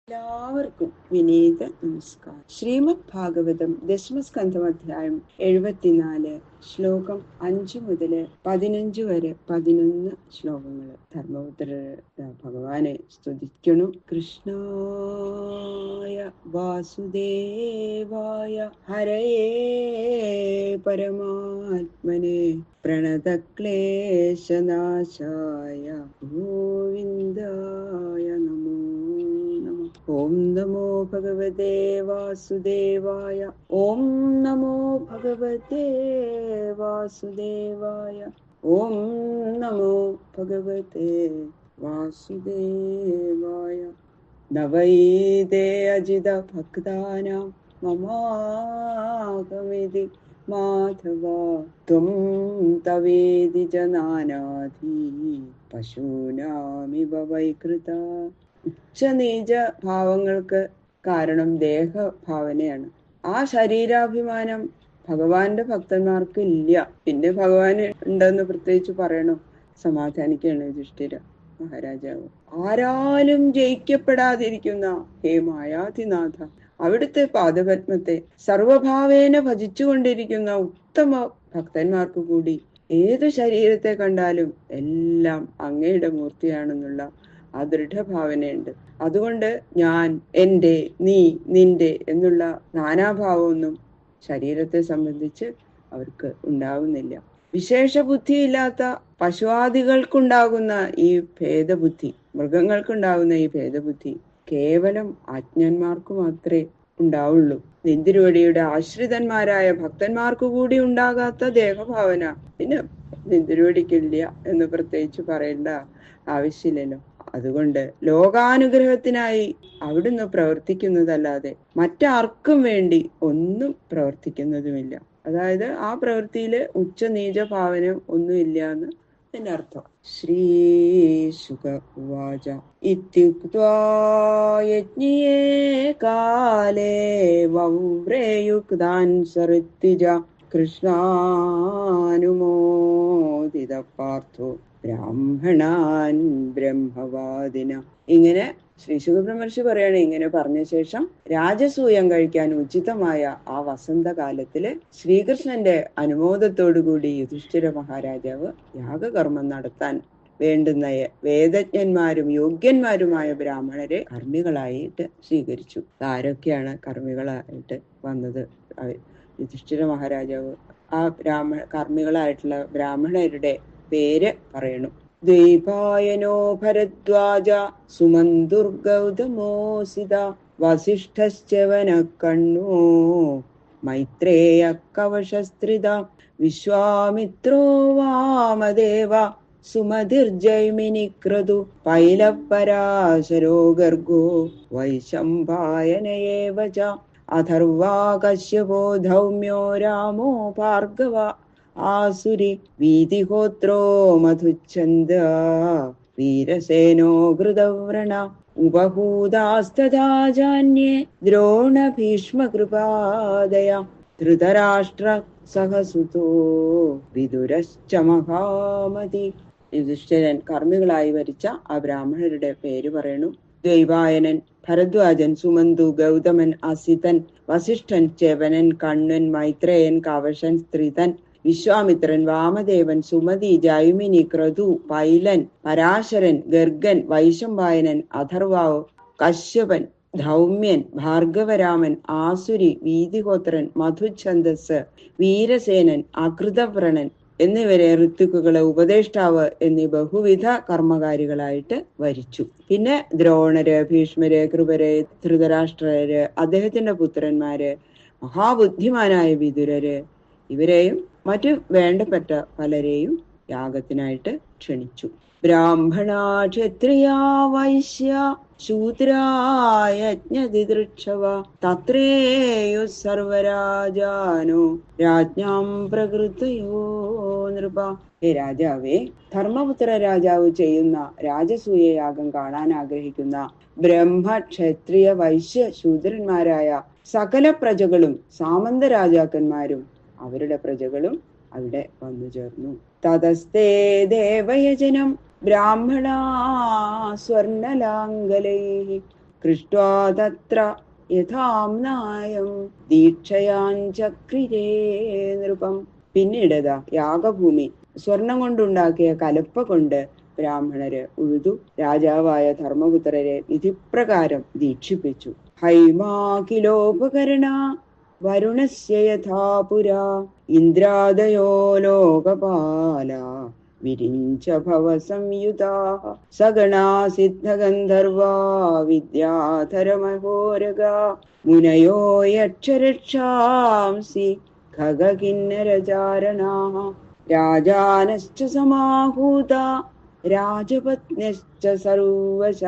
എല്ലാവർക്കും വിനീത നമസ്കാരം. ശ്രീമദ് ഭാഗവതം ദശമസ്കന്ധം അധ്യായം 74 ശ്ലോകം 5 മുതൽ 15 വരെ 11 ശ്ലോകങ്ങൾ. ധർമ്മപുത്ര ഭഗവാനെ സ്തുതിക്കണം. കൃഷ്ണായ വാസുദേവായ ഹരയേ പരമാത്മനെ പ്രണതക്ലേശനാശായ ഗോവിന്ദായ നമോ. ഓം നമോ ഭഗവതേ വാസുദേവായ. ഓം നമോ ഭഗവതേ വാസുദേവായ. ഓം നമോ ഭഗവതേ വാസുദേവായ. നവൈതേ അജിത ഭക്താനാം മമാഗമിതി മാധവ ത്വം തവേദി ജനാനാധി പശൂനാമിവ വൈകൃത. ഉച്ചനീച ഭാവങ്ങൾക്ക് കാരണം ദേഹഭാവനയാണ്. ആ ശരീരാഭിമാനം ഭഗവാന്റെ ഭക്തന്മാർക്ക് ഇല്ല. പിന്നെ ഭഗവാൻ ഉണ്ടെന്ന് പ്രത്യേകിച്ച് പറയണോ? സമാധാനിക്കുകയാണ് യുധിഷ്ഠിര മഹാരാജാവ്. ആരാലും ജയിക്കപ്പെടാതിരിക്കുന്ന ഹേ മായാധിനാഥ, അവിടുത്തെ പാദപത്മത്തെ സർവഭാവേന ഭജിച്ചുകൊണ്ടിരിക്കുന്ന ഉത്തമ ഭക്തന്മാർക്ക് കൂടി ഏത് ശരീരത്തെ കണ്ടാലും എല്ലാം അങ്ങയുടെ മൂർത്തിയാണെന്നുള്ള ആ ദൃഢഭാവനയുണ്ട്. അതുകൊണ്ട് ഞാൻ, എന്റെ, നീ, നിന്റെ എന്നുള്ള നാനാഭാവമൊന്നും ശരീരത്തെ സംബന്ധിച്ച് അവർക്ക് ഉണ്ടാകുന്നില്ല. വിശേഷ ബുദ്ധിയില്ലാത്ത പശുവാദികൾക്കുണ്ടാകുന്ന ഈ ഭേദബുദ്ധി, മൃഗങ്ങൾക്കുണ്ടാകുന്ന ഈ ഭേദബുദ്ധി കേവലം ആജ്ഞന്മാർക്ക് മാത്രമേ ഉണ്ടാവുള്ളൂ. നിന്തിരുവടിയുടെ ആശ്രിതന്മാരായ ഭക്തന്മാർക്ക് കൂടി ഉണ്ടാകാത്ത ദേഹഭാവന പിന്നെ നിന്തിരുവടിക്കില്ല എന്ന് പ്രത്യേകിച്ച് പറയേണ്ട ആവശ്യമില്ലല്ലോ. അതുകൊണ്ട് ലോകാനുഗ്രഹത്തിനായി അവിടുന്ന് പ്രവർത്തിക്കുന്നതല്ലാതെ മറ്റാർക്കും വേണ്ടി ഒന്നും പ്രവർത്തിക്കുന്നതുമില്ല. അതായത് ആ പ്രവൃത്തിയില് ഉച്ചനീച ഭാവന ഒന്നുമില്ല എന്ന് അതിന്റെ അർത്ഥം. ശ്രീ ശുക ഉവാച ഇത്യുക്ത്വാ യജ്ഞിയേ കാലേ വൗമ്രേയുക്താൻ സഋത്വിജ കൃഷ്ണാനുമോദിത പാർത്ഥോ ബ്രാഹ്മണാൻ ബ്രഹ്മവാദിന. ഇങ്ങനെ ശ്രീ ശുകബ്രഹ്മർഷി പറയാണ്. ഇങ്ങനെ പറഞ്ഞ ശേഷം രാജസൂയം കഴിക്കാൻ ഉചിതമായ ആ വസന്തകാലത്തില് ശ്രീകൃഷ്ണന്റെ അനുമോദത്തോടുകൂടി യുധിഷ്ഠിര മഹാരാജാവ് യാഗകർമ്മം നടത്താൻ വേണ്ടുന്ന വേദജ്ഞന്മാരും യോഗ്യന്മാരുമായ ബ്രാഹ്മണരെ കർമ്മികളായിട്ട് സ്വീകരിച്ചു. ആരൊക്കെയാണ് കർമ്മികളായിട്ട് വന്നത്? യുധിഷ്ഠിര മഹാരാജാവ് ആ കർമ്മികളായിട്ടുള്ള ബ്രാഹ്മണരുടെ പേര് പറയണു. ദ്വൈപായനോ ഭരദ്വാജ സുമന്തുർഗൗതമോസിത വസിഷ്ഠശ്ചവന കണ്ണോ മൈത്രേയ കവശസ്ത്രിത വിശ്വാമിത്രോ വാമദേവ സുമതിർജൈമിനി ക്രതു പൈലപരാശരോ ഗർഗോ വൈശംപായനയേവ ച അഥർവാ കശ്യപോ ധൗമ്യോ രാമോ ഭാർഗവ ആസുരി വീതിഹോത്രോ മധുച്ഛന്ദ വീരസേനോ ഘൃതവ്രണ ഉപഭൂതാസ്തഥാ ജാന്യേ ദ്രോണ ഭീഷ്മ കൃപാദയ ധൃതരാഷ്ട്ര സഹസുതോ വിദുരശ്ച മഹാമതി. യുധിഷ്ഠിരൻ കർമ്മികളായി വരിച്ച ആ ബ്രാഹ്മണരുടെ പേര് പറയണു. ദ്വൈപായനൻ, ഭരദ്വാജൻ, സുമന്തു, ഗൗതമൻ, അസിതൻ, വസിഷ്ഠൻ, ച്യവനൻ, കണ്ണൻ, മൈത്രേയൻ, കവശൻ, സ്ത്രിതൻ, വിശ്വാമിത്രൻ, വാമദേവൻ, സുമതി, ജൈമിനി, ക്രതു, പൈലൻ, പരാശരൻ, ഗർഗൻ, വൈശംപായനൻ, അഥർവാവ്, കശ്യപൻ, ധൗമ്യൻ, ഭാർഗവരാമൻ, ആസുരി, വീതിഹോത്രൻ, മധുച്ഛന്ദസ്, വീരസേനൻ, അകൃതവ്രണൻ എന്നിവരെ ഋത്തുക്കുകളെ ഉപദേഷ്ടാവ് എന്നീ ബഹുവിധ കർമ്മകാരികളായിട്ട് വരിച്ചു. പിന്നെ ദ്രോണര്, ഭീഷ്മര്, കൃപര്, ധൃതരാഷ്ട്രര്, അദ്ദേഹത്തിന്റെ പുത്രന്മാര്, മഹാബുദ്ധിമാനായ വിദുരര്, ഇവരെയും മറ്റു വേണ്ടപ്പെട്ട പലരെയും യാഗത്തിനായിട്ട് ക്ഷണിച്ചു. ബ്രാഹ്മണ, ക്ഷത്രിയ, വൈശ്യ, ശൂദ്രായജ്ഞതിദൃക്ഷവ തത്രേയു സർവരാജാനോ രാജ്ഞാം പ്രകൃതയോ നൃപ. ഹേ രാജാവേ, ധർമ്മപുത്ര രാജാവ് ചെയ്യുന്ന രാജസൂയ യാഗം കാണാൻ ആഗ്രഹിക്കുന്ന ബ്രഹ്മ, ക്ഷത്രിയ, വൈശ്യ, ശൂദ്രന്മാരായ സകല പ്രജകളും സാമന്ത രാജാക്കന്മാരും അവരുടെ പ്രജകളും അവിടെ വന്നു ചേർന്നു. തതസ്തേ ദേവയജനം ബ്രാഹ്മണാ സ്വർണലാംഗലൈ ദൃഷ്ട്വാ തത്ര യഥാംനായം ദീക്ഷയാഞ്ചക്രിരേ നൃപം. പിന്നീടതാ യാഗഭൂമി സ്വർണം കൊണ്ടുണ്ടാക്കിയ കലപ്പ കൊണ്ട് ബ്രാഹ്മണര് ഉഴുതു രാജാവായ ധർമ്മപുത്രരെ വിധിപ്രകാരം ദീക്ഷിപ്പിച്ചു. ഹൈമാകിലോപകരണ വരുണസ്യ യഥാ പുരാ ഇന്ദ്രാദയോ ലോകപാല വിരിഞ്ച ഭവ സംയുതാഃ സഗണാ സിദ്ധഗന്ധർവാ വിദ്യാധരമഹോരഗാ മുനയോ യക്ഷരക്ഷാംസി ഖഗകിന്നരചാരണാഃ രാജാനശ്ച സമാഹൂതാ രാജപത്ന്യശ്ച സർവശ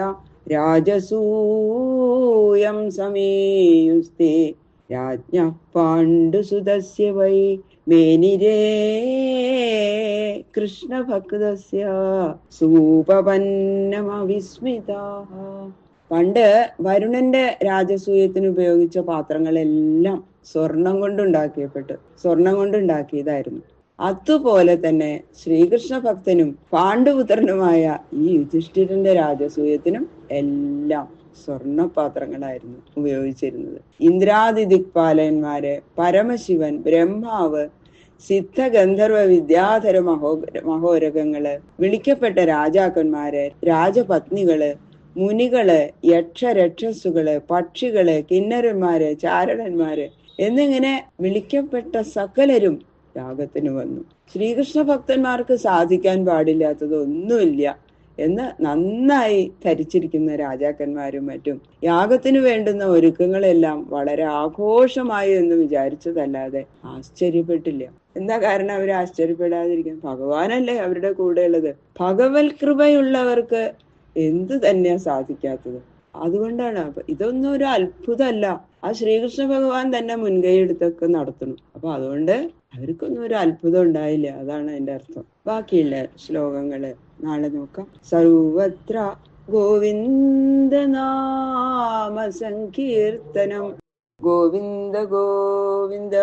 രാജസൂയം സമേയുസ്തേ രാജ്ഞഃ പാണ്ഡുസുതസ്യ വൈ മേനിരേ കൃഷ്ണഭക്തസ്യ സൂപപന്നമവിസ്മിതാഃ. പണ്ട് വരുണന്റെ രാജസൂയത്തിന് ഉപയോഗിച്ച പാത്രങ്ങളെല്ലാം സ്വർണം കൊണ്ടുണ്ടാക്കിയതായിരുന്നു. അതുപോലെ തന്നെ ശ്രീകൃഷ്ണ ഭക്തനും പാണ്ഡുപുത്രനുമായ ഈ യുധിഷ്ഠിരന്റെ രാജസൂയത്തിനും എല്ലാം സ്വർണപാത്രങ്ങളായിരുന്നു ഉപയോഗിച്ചിരുന്നത്. ഇന്ദ്രാദി ദിക്പാലന്മാര്, പരമശിവൻ, ബ്രഹ്മാവ്, സിദ്ധഗന്ധർവ വിദ്യാധര മഹോരഗങ്ങള്, വിളിക്കപ്പെട്ട രാജാക്കന്മാര്, രാജപത്നികള്, മുനികള്, യക്ഷരക്ഷസുകള്, പക്ഷികള്, കിന്നരന്മാര്, ചാരണന്മാര് എന്നിങ്ങനെ വിളിക്കപ്പെട്ട സകലരും യാഗത്തിന് വന്നു. ശ്രീകൃഷ്ണ ഭക്തന്മാർക്ക് സാധിക്കാൻ പാടില്ലാത്തത് ഒന്നുമില്ല എന്ന് നന്നായി ധരിച്ചിരിക്കുന്ന രാജാക്കന്മാരും മറ്റും യാഗത്തിന് വേണ്ടുന്ന ഒരുക്കങ്ങളെല്ലാം വളരെ ആഘോഷമായി എന്ന് വിചാരിച്ചതല്ലാതെ ആശ്ചര്യപ്പെട്ടില്ല. എന്താ കാരണം അവർ ആശ്ചര്യപ്പെടാതിരിക്കാൻ? ഭഗവാനല്ലേ അവരുടെ കൂടെ ഉള്ളത്. ഭഗവത് കൃപയുള്ളവർക്ക് എന്ത് തന്നെയാ സാധിക്കാത്തത്? അതുകൊണ്ടാണ്. ഇതൊന്നും ഒരു അത്ഭുതമല്ല. ആ ശ്രീകൃഷ്ണ ഭഗവാൻ തന്നെ മുൻകൈ എടുത്തൊക്കെ നടത്തുന്നു. അപ്പൊ അതുകൊണ്ട് അവർക്കൊന്നും ഒരു അത്ഭുതം ഉണ്ടായില്ല. അതാണ് അതിന്റെ അർത്ഥം. ബാക്കിയുള്ള ശ്ലോകങ്ങള് നാളെ നോക്കാം. സർവത്ര ഗോവിന്ദ നാമ സങ്കീർത്തനം. ഗോവിന്ദ ഗോവിന്ദ.